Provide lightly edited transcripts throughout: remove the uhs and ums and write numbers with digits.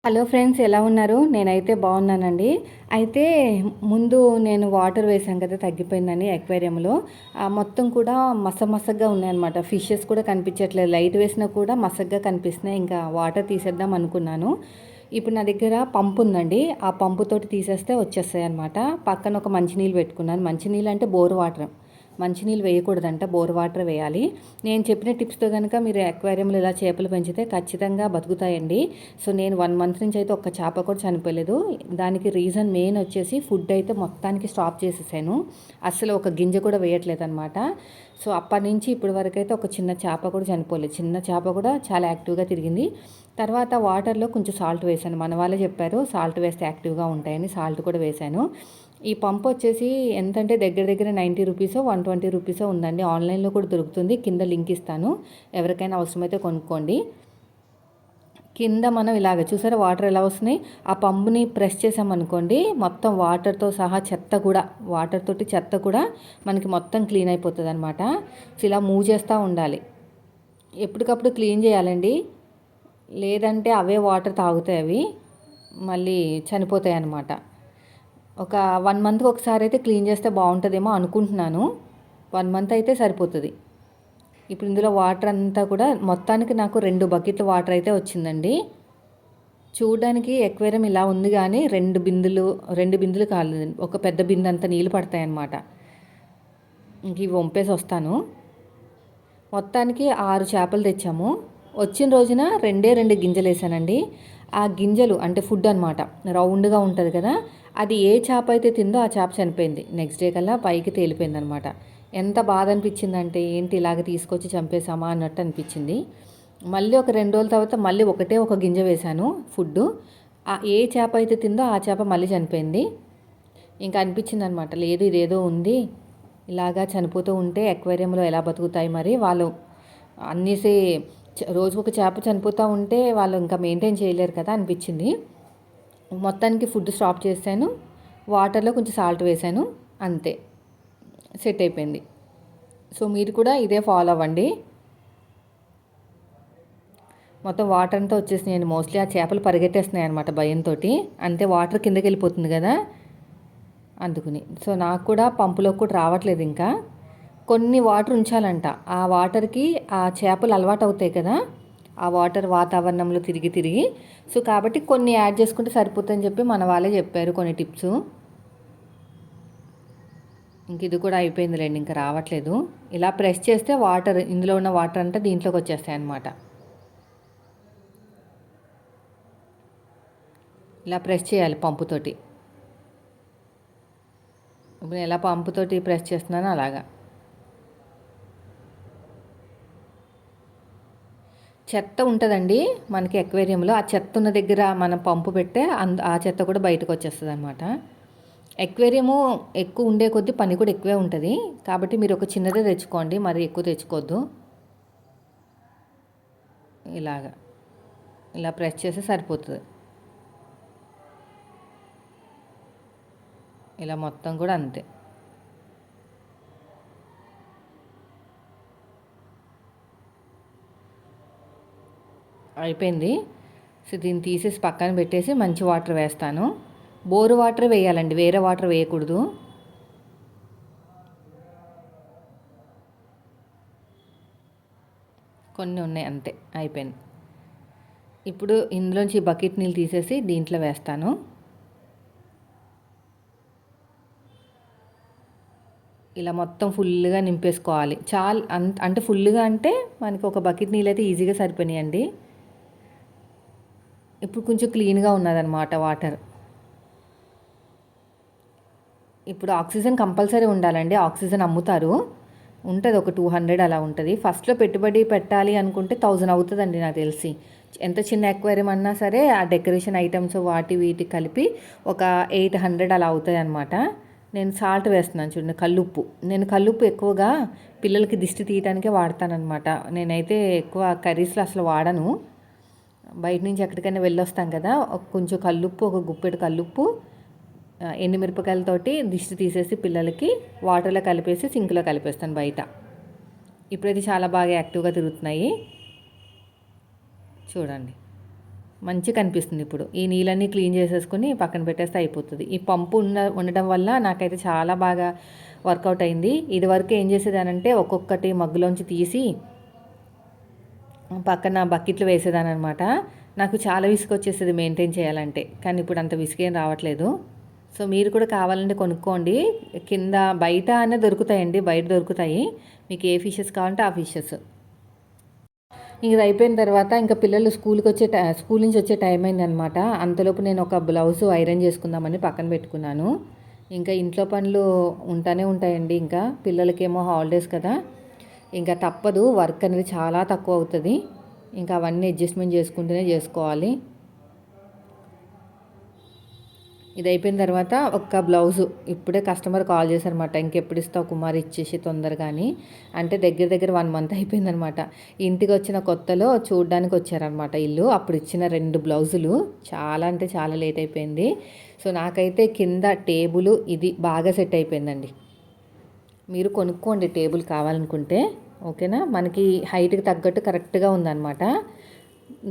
Hello friends, ఎలా ఉన్నారు? నేనైతే బాగున్నానండి. అయితే ముందు నేను వాటర్ వేసాను కదా, తగ్గిపోయిందని అక్వేరియంలో మొత్తం కూడా మసగా ఉన్నాయన్నమాట. ఫిషెస్ కూడా కనిపించట్లేదు. లైట్ వేసినా కూడా మసగ్గా కనిపిస్తున్నాయి. ఇంకా వాటర్ తీసేద్దాం అనుకున్నాను. ఇప్పుడు నా దగ్గర పంపు ఉందండి. ఆ పంపుతోటి తీసేస్తే వచ్చేస్తాయి అనమాట. పక్కన ఒక మంచినీళ్ళు పెట్టుకున్నాను. మంచినీళ్ళు అంటే బోర్ వాటర్. మంచినీళ్ళు వేయకూడదంట, బోర్ వాటర్ వేయాలి. నేను చెప్పిన టిప్స్తో కనుక మీరు అక్వేరియంలో ఇలా చేపలు పెంచితే ఖచ్చితంగా బతుకుతాయండి. సో నేను 1 మంత్ నుంచి అయితే ఒక్క చేప కూడా చనిపోలేదు. దానికి రీజన్ మెయిన్ వచ్చేసి ఫుడ్ అయితే మొత్తానికి స్టాప్ చేసేసాను. అసలు ఒక గింజ కూడా వేయట్లేదు అనమాట. సో అప్పటి నుంచి ఇప్పటి వరకు అయితే ఒక చిన్న చేప కూడా చనిపోలేదు. చిన్న చేప కూడా చాలా యాక్టివ్గా తిరిగింది. తర్వాత వాటర్లో కొంచెం సాల్ట్ వేసాను. మన వాళ్ళే చెప్పారు సాల్ట్ వేస్తే యాక్టివ్గా ఉంటాయని. సాల్ట్ కూడా వేశాను. ఈ పంప్ వచ్చేసి ఎంతంటే దగ్గర దగ్గర 90 రూపీసో 120 రూపీసో ఉందండి. ఆన్లైన్లో కూడా దొరుకుతుంది. కింద లింక్ ఇస్తాను, ఎవరికైనా అవసరమైతే కొనుక్కోండి. కింద మనం ఇలాగ చూసారా వాటర్ ఎలా వస్తున్నాయి. ఆ పంపుని ప్రెస్ చేసామనుకోండి, మొత్తం వాటర్తో సహా చెత్త కూడా, వాటర్ తోటి చెత్త కూడా మనకి మొత్తం క్లీన్ అయిపోతుంది అనమాట. సో ఇలా మూవ్ చేస్తూ ఉండాలి. ఎప్పటికప్పుడు క్లీన్ చేయాలండి, లేదంటే అవే వాటర్ తాగుతాయి, అవి మళ్ళీ చనిపోతాయి అన్నమాట. ఒక 1 మంత్కి ఒకసారి అయితే క్లీన్ చేస్తే బాగుంటుందేమో అనుకుంటున్నాను. 1 మంత్ అయితే సరిపోతుంది. ఇప్పుడు ఇందులో వాటర్ అంతా కూడా మొత్తానికి నాకు 2 బకెట్ల వాటర్ అయితే వచ్చిందండి. చూడడానికి ఎక్వేరియం ఇలా ఉంది, కానీ 2 బిందులు కాలేదు, ఒక పెద్ద బిందె అంత నీళ్ళు పడతాయన్నమాట. ఇంక ఇవి వంపేసి వస్తాను. మొత్తానికి 6 చేపలు తెచ్చాము. వచ్చిన రోజున 2 గింజలు వేసానండి. ఆ గింజలు అంటే ఫుడ్ అనమాట, రౌండ్గా ఉంటుంది కదా, అది ఏ చేప అయితే తిందో ఆ చేప చనిపోయింది. నెక్స్ట్ డే కల్లా పైకి తేలిపోయింది అనమాట. ఎంత బాధ అనిపించిందంటే, ఏంటి ఇలాగ తీసుకొచ్చి చంపేశామా అన్నట్టు అనిపించింది. మళ్ళీ ఒక 2 రోజుల తర్వాత మళ్ళీ ఒక గింజ వేశాను ఫుడ్. ఏ చేప అయితే తిందో ఆ చేప మళ్ళీ చనిపోయింది. ఇంకా అనిపించింది అనమాట, లేదు ఇదేదో ఉంది, ఇలాగా చనిపోతూ ఉంటే అక్వేరియంలో ఎలా బతుకుతాయి మరి వాళ్ళు అన్నేసి. రోజుకు ఒక చేప చనిపోతూ ఉంటే వాళ్ళు ఇంకా మెయింటైన్ చేయలేరు కదా అనిపించింది. మొత్తానికి ఫుడ్ స్టాప్ చేశాను, వాటర్లో కొంచెం సాల్ట్ వేశాను, అంతే, సెట్ అయిపోయింది. సో మీరు కూడా ఇదే ఫాలో అవ్వండి. మొత్తం వాటర్ అంతా వచ్చేసినాయండి. మోస్ట్లీ ఆ చేపలు పరిగెట్టేస్తున్నాయి అనమాట భయంతో. అంతే, వాటర్ కిందకి వెళ్ళిపోతుంది కదా అందుకుని. సో నాకు కూడా పంపులోకి కూడా రావట్లేదు. ఇంకా కొన్ని వాటర్ ఉంచాలంట. ఆ వాటర్కి ఆ చేపలు అలవాటు అవుతాయి కదా, ఆ వాటర్ వాతావరణంలో తిరిగి. సో కాబట్టి కొన్ని యాడ్ చేసుకుంటే సరిపోతుందని చెప్పి మన వాళ్ళే చెప్పారు కొన్ని టిప్స్. ఇంక ఇది కూడా అయిపోయిందిలేండి, ఇంకా రావట్లేదు. ఇలా ప్రెస్ చేస్తే వాటర్, ఇందులో ఉన్న వాటర్ అంతా దీంట్లోకి వచ్చేస్తాయి అన్నమాట. ఇలా ప్రెస్ చేయాలి పంపుతోటి. ఇప్పుడు ఎలా పంపుతోటి ప్రెస్ చేస్తున్నానో అలాగా. చెత్త ఉంటుందండి మనకి అక్వేరియంలో. ఆ చెత్త ఉన్న దగ్గర మనం పంపు పెట్టే ఆ చెత్త కూడా బయటకు వచ్చేస్తుంది అనమాట. అక్వేరియము ఎక్కువ ఉండే కొద్దీ పని కూడా ఎక్కువే ఉంటుంది. కాబట్టి మీరు ఒక చిన్నదే తెచ్చుకోండి, మరి ఎక్కువ తెచ్చుకోవద్దు. ఇలా ప్రెస్ చేస్తే సరిపోతుంది. ఇలా మొత్తం కూడా అంతే. అయిపోయింది. సో దీన్ని తీసేసి పక్కన పెట్టేసి మంచి వాటర్ వేస్తాను. బోరు వాటర్ వేయాలండి, వేరే వాటర్ వేయకూడదు. కొన్ని ఉన్నాయి అంతే, అయిపోయింది. ఇప్పుడు ఇందులోంచి బకెట్ నీళ్ళు తీసేసి దీంట్లో వేస్తాను. ఇలా మొత్తం ఫుల్గా నింపేసుకోవాలి. అంటే ఫుల్గా అంటే మనకి ఒక బకెట్ నీళ్ళు అయితే ఈజీగా సరిపోయినాయండి. ఇప్పుడు కొంచెం క్లీన్గా ఉన్నదన్నమాట వాటర్. ఇప్పుడు ఆక్సిజన్ కంపల్సరీ ఉండాలండి. ఆక్సిజన్ అమ్ముతారు, ఉంటుంది, ఒక 200 అలా ఉంటుంది. ఫస్ట్లో పెట్టుబడి పెట్టాలి అనుకుంటే 1000 అవుతుందండి నాకు తెలిసి. ఎంత చిన్న అక్వేరియం అన్నా సరే ఆ డెకరేషన్ ఐటమ్స్ వీటి కలిపి ఒక 800 అలా అవుతుంది అనమాట. నేను సాల్ట్ వేస్తున్నాను చూడండి, కల్లుప్పు. నేను కల్లుప్పు ఎక్కువగా పిల్లలకి దిష్టి తీయడానికే వాడతానమాట. నేనైతే ఎక్కువ కర్రీస్లో అసలు వాడను. బయట నుంచి ఎక్కడికైనా వెళ్ళొస్తాం కదా, కొంచెం కల్లుప్పు, ఒక గుప్పెడు కల్లుప్పు, ఎండుమిరపకాయలతోటి దిష్టి తీసేసి పిల్లలకి వాటర్లో కలిపేసి సింక్లో కలిపేస్తాను బయట. ఇప్పుడైతే చాలా బాగా యాక్టివ్గా తిరుగుతున్నాయి చూడండి. మంచిగా కనిపిస్తుంది. ఇప్పుడు ఈ నీళ్ళన్నీ క్లీన్ చేసేసుకొని పక్కన పెట్టేస్తే అయిపోతుంది. ఈ పంపు ఉండడం వల్ల నాకైతే చాలా బాగా వర్కౌట్ అయింది. ఇదివరకు ఏం చేసేదానంటే ఒక్కొక్కటి మగ్గులోంచి తీసి పక్కన బకెట్లు వేసేదాని అనమాట. నాకు చాలా విసుగొచ్చేసేది మెయింటైన్ చేయాలంటే. కానీ ఇప్పుడు అంత విసుగేం రావట్లేదు. సో మీరు కూడా కావాలంటే కొనుక్కోండి. కింద బయట అనే దొరుకుతాయండి, బయట దొరుకుతాయి. మీకు ఏ ఫిషెస్ కావాలంటే ఆ ఫిషెస్. ఇంక ఇది అయిపోయిన తర్వాత ఇంకా పిల్లలు స్కూల్ నుంచి వచ్చే టైం అయిందనమాట. అంతలోపు నేను ఒక బ్లౌజ్ ఐరన్ చేసుకుందామని పక్కన పెట్టుకున్నాను. ఇంకా ఇంట్లో పనులు ఉంటానే ఉంటాయండి. ఇంకా పిల్లలకేమో హాలిడేస్ కదా, ఇంకా తప్పదు. వర్క్ అనేది చాలా తక్కువ అవుతుంది. ఇంకా అవన్నీ అడ్జస్ట్మెంట్ చేసుకుంటూనే చేసుకోవాలి. ఇది అయిపోయిన తర్వాత ఒక్క బ్లౌజు ఇప్పుడే కస్టమర్ కాల్ చేశారనమాట. ఇంకెప్పుడు ఇస్తావు కుమార్, ఇచ్చేసి తొందరగా అని. అంటే దగ్గర దగ్గర 1 మంత్ అయిపోయిందనమాట. ఇంటికి వచ్చిన కొత్తలో చూడడానికి వచ్చారనమాట ఇల్లు. అప్పుడు ఇచ్చిన 2 బ్లౌజులు. చాలా అంటే చాలా లేట్ అయిపోయింది. సో నాకైతే కింద టేబుల్ ఇది బాగా సెట్ అయిపోయిందండి. మీరు కొనుక్కోండి టేబుల్ కావాలనుకుంటే, ఓకేనా. మనకి హైట్కి తగ్గట్టు కరెక్ట్గా ఉందన్నమాట.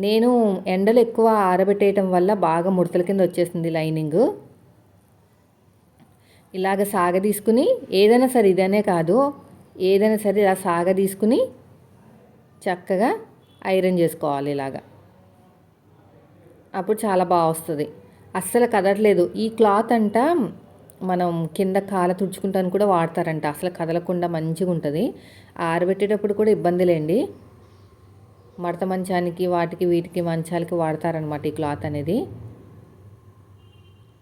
నేను ఎండలు ఎక్కువ ఆరబెట్టేయటం వల్ల బాగా ముడతల కింద వచ్చేసింది లైనింగ్. ఇలాగ సాగ తీసుకుని ఏదైనా సరే, ఇదనే కాదు ఏదైనా సరే ఇలా సాగ తీసుకుని చక్కగా ఐరన్ చేసుకోవాలి ఇలాగా. అప్పుడు చాలా బాగా వస్తుంది. అస్సలు కదలట్లేదు. ఈ క్లాత్ అంట మనం కింద కాల తుడుచుకుంటానికి కూడా వాడతారంట. అసలు కదలకుండా మంచిగా ఉంటుంది. ఆరబెట్టేటప్పుడు కూడా ఇబ్బంది లేండి. మడత మంచానికి వాటికి వీటికి మంచాలకి వాడతారనమాట ఈ క్లాత్ అనేది.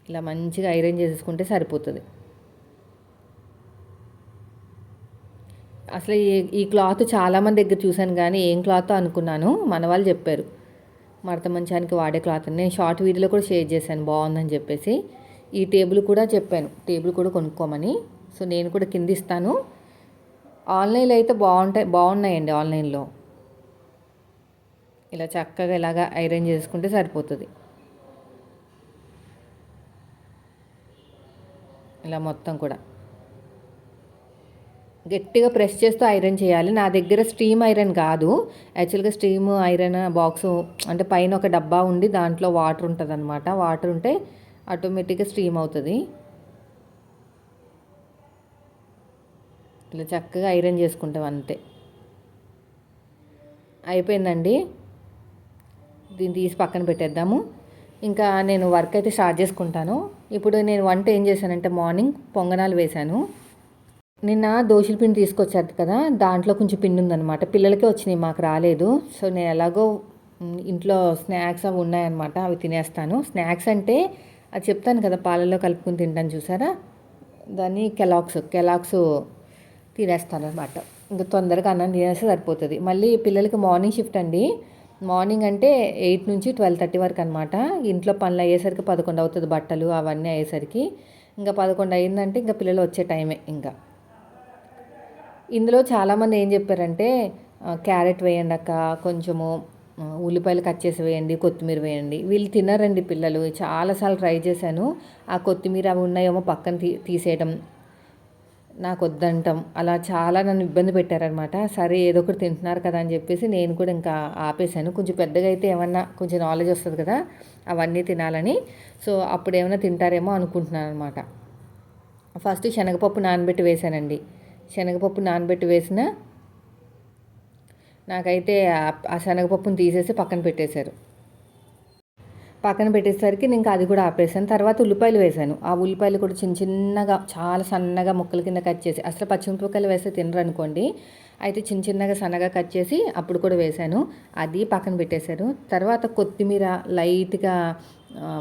ఇలా మంచిగా ఐరన్ చేసేసుకుంటే సరిపోతుంది. అసలు ఈ క్లాత్ చాలామంది దగ్గర చూశాను కానీ ఏం క్లాత్ అనుకున్నాను. మన వాళ్ళు చెప్పారు మడత మంచానికి వాడే క్లాత్. నేను షార్ట్ వీడియోలో కూడా షేర్ చేశాను బాగుందని చెప్పేసి. ఈ టేబుల్ కూడా చెప్పాను, టేబుల్ కూడా కొనుక్కోమని. సో నేను కూడా కింద ఇస్తాను. ఆన్లైన్లో అయితే బాగున్నాయండి. ఆన్లైన్లో ఇలా చక్కగా ఇలాగా ఐరన్ చేసుకుంటే సరిపోతుంది. ఇలా మొత్తం కూడా గట్టిగా ప్రెస్ చేస్తూ ఐరన్ చేయాలి. నా దగ్గర స్టీమ్ ఐరన్ కాదు. యాక్చువల్గా స్టీమ్ ఐరన్ బాక్సు అంటే పైన ఒక డబ్బా ఉండి దాంట్లో వాటర్ ఉంటుంది అనమాట. వాటర్ ఉంటే ఆటోమేటిక్గా స్టీమ్ అవుతుంది. ఇలా చక్కగా ఐరన్ చేసుకుంటాం అంతే. అయిపోయిందండి. దీన్ని తీసి పక్కన పెట్టేద్దాము. ఇంకా నేను వర్క్ అయితే స్టార్ట్ చేసుకుంటాను. ఇప్పుడు నేను వంట ఏం చేశానంటే మార్నింగ్ పొంగనాలు వేశాను. నిన్న దోశల పిండి తీసుకొచ్చారు కదా, దాంట్లో కొంచెం పిండి ఉందన్నమాట. పిల్లలకే వచ్చినాయి, మాకు రాలేదు. సో నేను ఎలాగో ఇంట్లో స్నాక్స్ అవి ఉన్నాయన్నమాట, అవి తినేస్తాను. స్నాక్స్ అంటే అది చెప్తాను కదా, పాలల్లో కలుపుకుని తింటాను చూసారా, దాన్ని కెలాక్స్ తినేస్తాను అనమాట. ఇంకా తొందరగా అన్నం తినేస్తే సరిపోతుంది. మళ్ళీ పిల్లలకి మార్నింగ్ షిఫ్ట్ అండి. మార్నింగ్ అంటే 8 నుంచి 12:30 వరకు అనమాట. ఇంట్లో పనులు అయ్యేసరికి 11 అవుతుంది, బట్టలు అవన్నీ అయ్యేసరికి. ఇంకా 11 అయిందంటే ఇంకా పిల్లలు వచ్చే టైమే. ఇంకా ఇందులో చాలామంది ఏం చెప్పారంటే క్యారెట్ వేయండి అక్క, కొంచెము ఉల్లిపాయలు కట్ చేసి వేయండి, కొత్తిమీర వేయండి. వీళ్ళు తినరండి పిల్లలు. చాలాసార్లు ట్రై చేశాను. ఆ కొత్తిమీర అవి ఉన్నాయేమో పక్కన తీసేయడం, నాకు వద్దంటాం, అలా చాలా నన్ను ఇబ్బంది పెట్టారనమాట. సరే ఏదో ఒకటి తింటున్నారు కదా అని చెప్పేసి నేను కూడా ఇంకా ఆపేశాను. కొంచెం పెద్దగా అయితే ఏమన్నా కొంచెం నాలెడ్జ్ వస్తుంది కదా అవన్నీ తినాలని. సో అప్పుడు ఏమైనా తింటారేమో అనుకుంటున్నాను అనమాట. ఫస్ట్ శనగపప్పు నానబెట్టి వేసానండి. శనగపప్పు నానబెట్టి వేసిన నాకైతే ఆ శనగపప్పును తీసేసి పక్కన పెట్టేశారు. పక్కన పెట్టేసరికి నేను అది కూడా ఆపేసాను. తర్వాత ఉల్లిపాయలు వేసాను. ఆ ఉల్లిపాయలు కూడా చిన్నగా చాలా సన్నగా ముక్కల కింద కట్ చేసి, అసలు పచ్చిమిరపకాయలు వేస్తే తినరు అనుకోండి, అయితే చిన్నగా సన్నగా కట్ చేసి అప్పుడు కూడా వేసాను. అది పక్కన పెట్టేశారు. తర్వాత కొత్తిమీర లైట్గా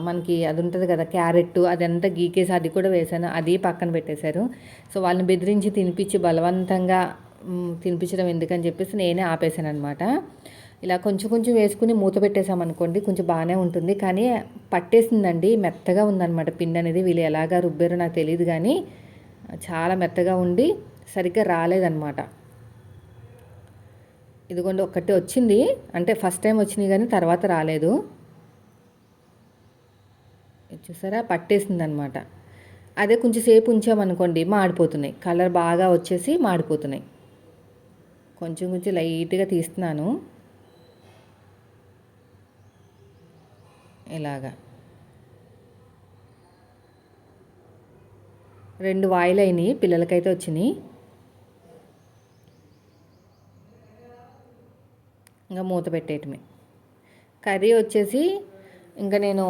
మనకి అది ఉంటుంది కదా క్యారెట్, అదంతా గీకేసి అది కూడా వేసాను. అది పక్కన పెట్టేశారు. సో వాళ్ళని బెదిరించి తినిపించి బలవంతంగా తినిపించడం ఎందుకని చెప్పేసి నేనే ఆపేసాను అనమాట. ఇలా కొంచెం వేసుకుని మూత పెట్టేసామనుకోండి కొంచెం బాగానే ఉంటుంది. కానీ పట్టేసిందండి, మెత్తగా ఉందన్నమాట పిండి అనేది. వీళ్ళు ఎలాగా రుబ్బారో నాకు తెలియదు కానీ చాలా మెత్తగా ఉండి సరిగ్గా రాలేదన్నమాట. ఇదిగోండి ఒక్కటే వచ్చింది, అంటే ఫస్ట్ టైం వచ్చినాయి కానీ తర్వాత రాలేదు. చూసారా, పట్టేసిందనమాట. అదే కొంచెం సేపు ఉంచామనుకోండి మాడిపోతున్నాయి, కలర్ బాగా వచ్చేసి మాడిపోతున్నాయి. కొంచెం లైట్గా తీస్తున్నాను. ఇలాగా 2 వాయిలయినాయి, పిల్లలకైతే వచ్చినాయి. ఇంకా మూత పెట్టేయటమే. కర్రీ వచ్చేసి ఇంకా నేను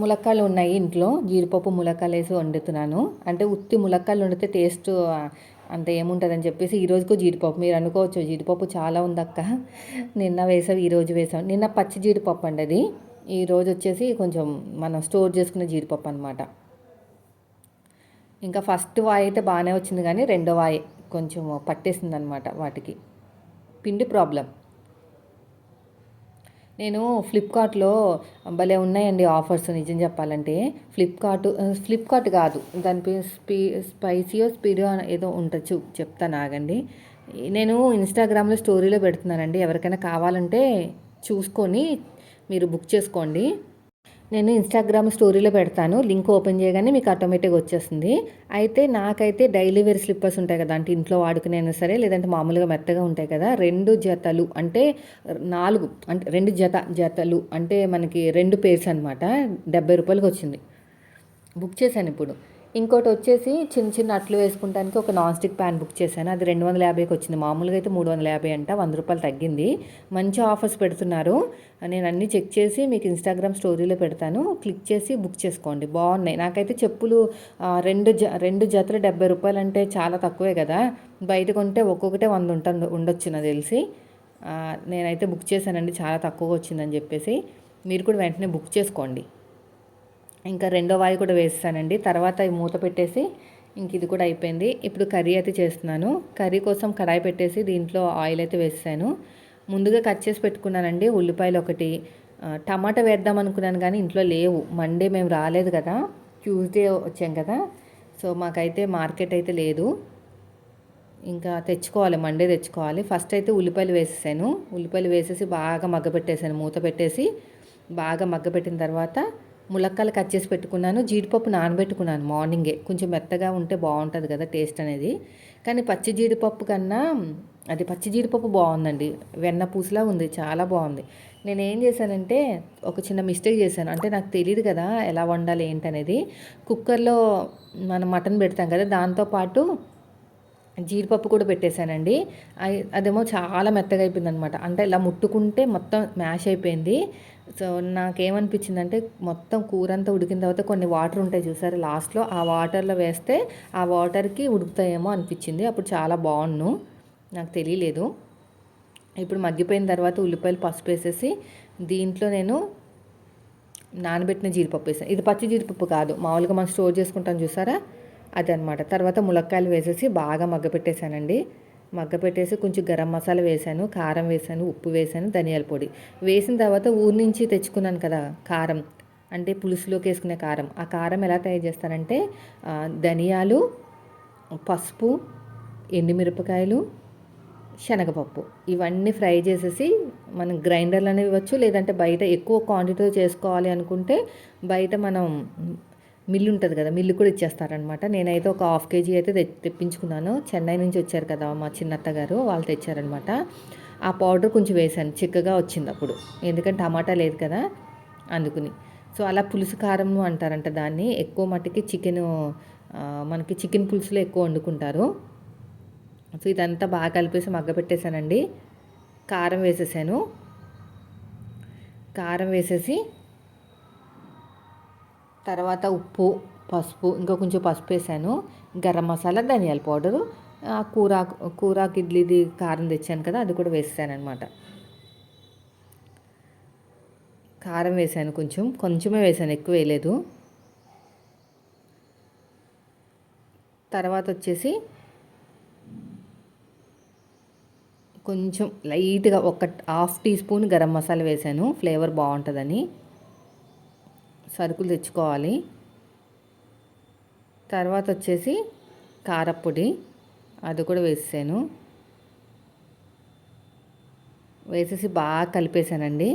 ములక్కాయలు ఉన్నాయి ఇంట్లో, జీడిపప్పు ములక్కాయలు వేసి వండుతున్నాను. అంటే ఉత్తి ములక్కాయలు వండితే టేస్ట్ అంత ఏముంటుందని చెప్పేసి ఈరోజుకు జీడిపప్పు. మీరు అనుకోవచ్చు జీడిపప్పు చాలా ఉందక్క, నిన్న వేసావు ఈరోజు వేసావు. నిన్న పచ్చి జీడిపప్పు అండి అది, ఈరోజు వచ్చేసి కొంచెం మనం స్టోర్ చేసుకునే జీడిపప్పు అనమాట. ఇంకా ఫస్ట్ వాయి అయితే బాగానే వచ్చింది, కానీ రెండో వాయి కొంచెం పట్టేసింది అనమాట. వాటికి పిండి ప్రాబ్లం. నేను ఫ్లిప్కార్ట్లో భలే ఉన్నాయండి ఆఫర్స్, నిజం చెప్పాలంటే. ఫ్లిప్కార్ట్ కాదు, దాని పేరు స్పైసీయో స్పీడో ఏదో ఉంటుంది, చెప్తాను ఆగండి. నేను ఇన్స్టాగ్రామ్లో స్టోరీలో పెడుతున్నానండి, ఎవరికైనా కావాలంటే చూసుకొని మీరు బుక్ చేసుకోండి. నేను ఇన్స్టాగ్రామ్ స్టోరీలో పెడతాను, లింక్ ఓపెన్ చేయగానే మీకు ఆటోమేటిక్గా వచ్చేస్తుంది. అయితే నాకైతే డైలీ వేర్ స్లిప్పర్స్ ఉంటాయి కదా, అంటే ఇంట్లో వాడుకునేనా సరే, లేదంటే మామూలుగా మెత్తగా ఉంటాయి కదా, 2 జతలు అంటే 4 అంటే 2 జతలు అంటే మనకి 2 పేర్స్ అనమాట. 70 రూపాయలకి వచ్చింది, బుక్ చేశాను ఇప్పుడు. ఇంకోటి వచ్చేసి చిన్న చిన్న అట్లు వేసుకుంటానికి ఒక నాన్ స్టిక్ ప్యాన్ బుక్ చేశాను, అది 250కి వచ్చింది. మామూలుగా అయితే 350 అంట, 100 రూపాయలు తగ్గింది. మంచి ఆఫర్స్ పెడుతున్నారు. నేను అన్నీ చెక్ చేసి మీకు ఇన్స్టాగ్రామ్ స్టోరీలో పెడతాను, క్లిక్ చేసి బుక్ చేసుకోండి, బాగున్నాయి. నాకైతే చెప్పులు 2 జతలు 70 రూపాయలు అంటే చాలా తక్కువే కదా, బయట కొంటే ఒక్కొక్కటే 100 ఉండొచ్చు నాకు తెలిసి. నేనైతే బుక్ చేశానండి, చాలా తక్కువగా వచ్చిందని చెప్పేసి. మీరు కూడా వెంటనే బుక్ చేసుకోండి. ఇంకా రెండో వాయి కూడా వేస్తానండి. తర్వాత మూత పెట్టేసి ఇంక ఇది కూడా అయిపోయింది. ఇప్పుడు కర్రీ అయితే చేస్తున్నాను. కర్రీ కోసం కడాయి పెట్టేసి దీంట్లో ఆయిల్ అయితే వేసాను. ముందుగా కట్ చేసి పెట్టుకున్నానండి ఉల్లిపాయలు ఒకటి, టమాటా వేద్దాం అనుకున్నాను కానీ ఇంట్లో లేవు. మండే మేము రాలేదు కదా, ట్యూస్డే వచ్చాం కదా, సో మాకైతే మార్కెట్ అయితే లేదు, ఇంకా తెచ్చుకోవాలి, మండే తెచ్చుకోవాలి. ఫస్ట్ అయితే ఉల్లిపాయలు వేసేసాను. ఉల్లిపాయలు వేసేసి బాగా మగ్గపెట్టేసాను, మూత పెట్టేసి బాగా మగ్గపెట్టిన తర్వాత ములక్కాయలు కట్ చేసి పెట్టుకున్నాను. జీడిపప్పు నానబెట్టుకున్నాను మార్నింగే, కొంచెం మెత్తగా ఉంటే బాగుంటుంది కదా టేస్ట్ అనేది. కానీ పచ్చి జీడిపప్పు కన్నా అది పచ్చి జీడిపప్పు బాగుందండి, వెన్న పూసలా ఉంది, చాలా బాగుంది. నేను ఏం చేశానంటే ఒక చిన్న మిస్టేక్ చేశాను, అంటే నాకు తెలియదు కదా ఎలా వండాలి ఏంటనేది. కుక్కర్లో మనం మటన్ పెడతాం కదా, దాంతోపాటు జీడిపప్పు కూడా పెట్టేశానండి. అదేమో చాలా మెత్తగా అయిపోయింది అనమాట, అంటే ఇలా ముట్టుకుంటే మొత్తం మ్యాష్ అయిపోయింది. సో నాకేమనిపించిందంటే మొత్తం కూర అంతా ఉడికిన తర్వాత కొన్ని వాటర్ ఉంటాయి చూసారు లాస్ట్లో, ఆ వాటర్లో వేస్తే ఆ వాటర్కి ఉడుకుతాయేమో అనిపించింది. అప్పుడు చాలా బాగుండు, నాకు తెలియలేదు. ఇప్పుడు మగ్గిపోయిన తర్వాత ఉల్లిపాయలు పసుపు వేసేసి దీంట్లో నేను నానబెట్టిన జీడిపప్పు వేసాను. ఇది పచ్చి జీడిపప్పు కాదు, మామూలుగా మనం స్టోర్ చేసుకుంటాం చూసారా, అదనమాట. తర్వాత ములక్కాయలు వేసేసి బాగా మగ్గపెట్టేశానండి. మగ్గపెట్టేసి కొంచెం గరం మసాలా వేసాను, కారం వేసాను, ఉప్పు వేసాను, ధనియాల పొడి వేసిన తర్వాత ఊరి నుంచి తెచ్చుకున్నాను కదా కారం, అంటే పులుసులోకి వేసుకునే కారం. ఆ కారం ఎలా తయారు చేస్తానంటే ధనియాలు, పసుపు, ఎండుమిరపకాయలు, శనగపప్పు ఇవన్నీ ఫ్రై చేసేసి మనం గ్రైండర్లు అనేవి ఇవ్వచ్చు, లేదంటే బయట ఎక్కువ క్వాంటిటీతో చేసుకోవాలి అనుకుంటే బయట మనం మిల్లు ఉంటుంది కదా, మిల్లు కూడా ఇచ్చేస్తారనమాట. నేనైతే ఒక 1/2 kg అయితే తెప్పించుకున్నాను, చెన్నై నుంచి వచ్చారు కదా మా చిన్నత్త గారు, వాళ్ళు తెచ్చారనమాట. ఆ పౌడర్ కొంచెం వేసాను, చిక్కగా వచ్చింది అప్పుడు, ఎందుకంటే టమాటా లేదు కదా అందుకుని. సో అలా పులుసు కారం అంటారంట దాన్ని. ఎక్కువ మట్టుకి మనకి చికెన్ పులుసులో ఎక్కువ వండుకుంటారు. సో ఇదంతా బాగా కలిపేసి మగ్గపెట్టేశానండి. కారం వేసేసాను, కారం వేసేసి తర్వాత ఉప్పు, పసుపు, ఇంకా కొంచెం పసుపు వేసాను, గరం మసాలా, ధనియాల పౌడరు, కూరాకు ఇడ్లీది కారం తెచ్చాను కదా అది కూడా వేసాను అనమాట. కారం వేసాను, కొంచెమే వేసాను, ఎక్కువ వేయలేదు. తర్వాత వచ్చేసి కొంచెం లైట్గా ఒక 1/2 టీ స్పూన్ గరం మసాలా వేసాను, ఫ్లేవర్ బాగుంటుందని. సరుకులు తెచ్చుకోవాలి. తర్వాత వచ్చేసి కారపొడి, అది కూడా వేసాను. వేసేసి బాగా కలిపేసానండి.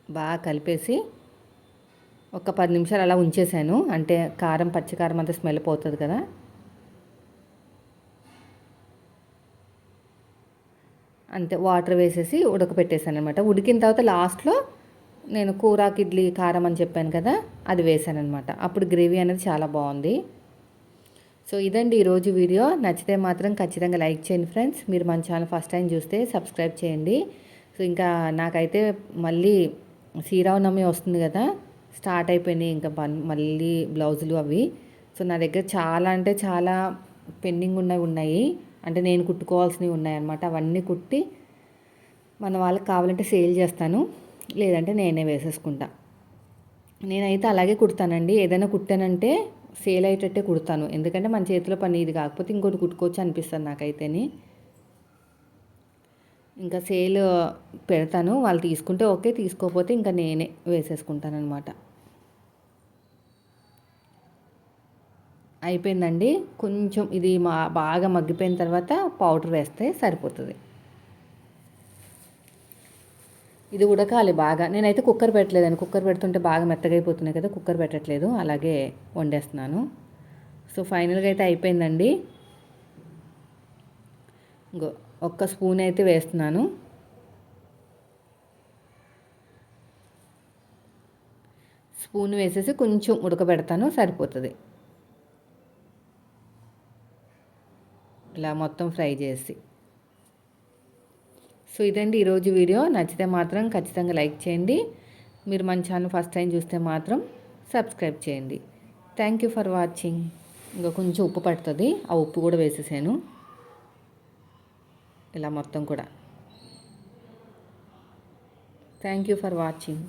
బాగా కలిపేసి ఒక 10 నిమిషాలు అలా ఉంచేసాను, అంటే పచ్చికారం అంతా స్మెల్ పోతుంది కదా. అంతే వాటర్ వేసేసి ఉడకపెట్టేసాను అనమాట. ఉడికిన తర్వాత లాస్ట్లో నేను కూరాకి ఇడ్లీ కారం అని చెప్పాను కదా, అది వేసాను అనమాట. అప్పుడు గ్రేవీ అనేది చాలా బాగుంది. సో ఇదండి ఈరోజు వీడియో. నచ్చితే మాత్రం ఖచ్చితంగా లైక్ చేయండి ఫ్రెండ్స్. మీరు మన ఛానల్ ఫస్ట్ టైం చూస్తే సబ్స్క్రైబ్ చేయండి. సో ఇంకా నాకైతే మళ్ళీ శ్రీరామనవమి వస్తుంది కదా, స్టార్ట్ అయిపోయినాయి ఇంకా మళ్ళీ బ్లౌజులు అవి. సో నా దగ్గర చాలా అంటే చాలా పెండింగ్ ఉన్నాయి. అంటే నేను కుట్టుకోవాల్సినవి ఉన్నాయన్నమాట. అవన్నీ కుట్టి మన వాళ్ళకి కావాలంటే సేల్ చేస్తాను, లేదంటే నేనే వేసేసుకుంటా. నేనైతే అలాగే కుడతానండి. ఏదైనా కుట్టానంటే సేల్ అయ్యేటట్టే కుడతాను. ఎందుకంటే మన చేతిలో పని ఇది కాకపోతే ఇంకోటి కుట్టుకోవచ్చు అనిపిస్తుంది నాకైతేని. ఇంకా సేల్ పెడతాను, వాళ్ళు తీసుకుంటే ఓకే, తీసుకోకపోతే ఇంకా నేనే వేసేసుకుంటాను అనమాట. అయిపోయిందండి. కొంచెం ఇది బాగా మగ్గిపోయిన తర్వాత పౌడర్ వేస్తే సరిపోతుంది. ఇది ఉడకాలి బాగా. నేనైతే కుక్కర్ పెట్టలేదండి. కుక్కర్ పెడుతుంటే బాగా మెత్తగా అయిపోతున్నాయి కదా, కుక్కర్ పెట్టట్లేదు, అలాగే వండేస్తున్నాను. సో ఫైనల్గా అయితే అయిపోయిందండి. ఇంకో ఒక్క స్పూన్ అయితే వేస్తున్నాను. స్పూన్ వేసేసి కొంచెం ఉడకబెడతాను, సరిపోతుంది. ఇలా మొత్తం ఫ్రై చేసి. సో ఇదండి ఈరోజు వీడియో. నచ్చితే మాత్రం ఖచ్చితంగా లైక్ చేయండి. మీరు మన ఛానల్ ఫస్ట్ టైం చూస్తే మాత్రం సబ్స్క్రైబ్ చేయండి. Thank you for watching. ఇంకా కొంచెం ఉప్పు పడుతుంది, ఆ ఉప్పు కూడా వేసేసాను ఇలా మొత్తం కూడా. Thank you for watching.